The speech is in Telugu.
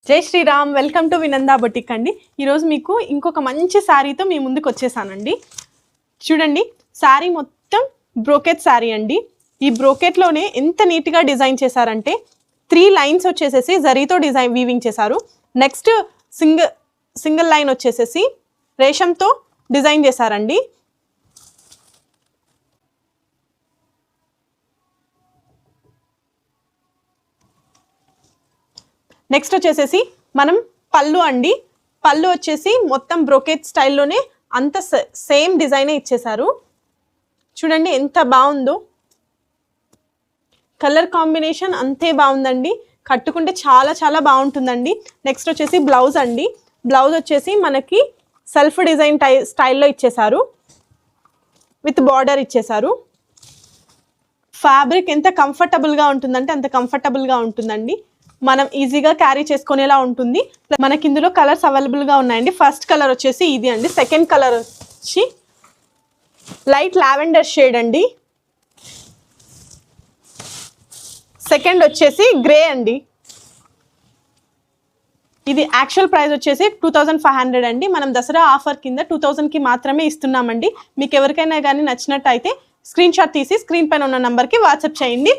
జై శ్రీరామ్, వెల్కమ్ టు వినందా బొటిక్ అండి. ఈరోజు మీకు ఇంకొక మంచి శారీతో మీ ముందుకు వచ్చేసానండి. చూడండి, శారీ మొత్తం బ్రోకెట్ శారీ అండి. ఈ బ్రోకెట్లోనే ఎంత నీట్గా డిజైన్ చేశారంటే 3 లైన్స్ వచ్చేసేసి జరీతో డిజైన్ వీవింగ్ చేశారు. నెక్స్ట్ సింగిల్ లైన్ వచ్చేసేసి రేషంతో డిజైన్ చేశారండి. నెక్స్ట్ వచ్చేసేసి మనం పళ్ళు అండి. పళ్ళు వచ్చేసి మొత్తం బ్రోకెట్ స్టైల్లోనే అంత సేమ్ డిజైనే ఇచ్చేసారు. చూడండి ఎంత బాగుందో, కలర్ కాంబినేషన్ అంతే బాగుందండి. కట్టుకుంటే చాలా చాలా బాగుంటుందండి. నెక్స్ట్ వచ్చేసి బ్లౌజ్ అండి. బ్లౌజ్ వచ్చేసి మనకి సెల్ఫ్ డిజైన్ స్టైల్లో ఇచ్చేసారు, విత్ బార్డర్ ఇచ్చేసారు. ఫ్యాబ్రిక్ ఎంత కంఫర్టబుల్గా ఉంటుందంటే అంత కంఫర్టబుల్గా ఉంటుందండి. మనం ఈజీగా క్యారీ చేసుకునేలా ఉంటుంది. మనకి ఇందులో కలర్స్ అవైలబుల్గా ఉన్నాయండి. ఫస్ట్ కలర్ వచ్చేసి ఇది అండి. సెకండ్ కలర్ వచ్చి లైట్ లావెండర్ షేడ్ అండి. సెకండ్ వచ్చేసి గ్రే అండి. ఇది యాక్చువల్ ప్రైస్ వచ్చేసి 2500 అండి. మనం దసరా ఆఫర్ కింద 2000కి మాత్రమే ఇస్తున్నామండి. మీకు ఎవరికైనా కానీ నచ్చినట్టయితే స్క్రీన్ షాట్ తీసి స్క్రీన్ పైన ఉన్న నంబర్కి వాట్సాప్ చేయండి.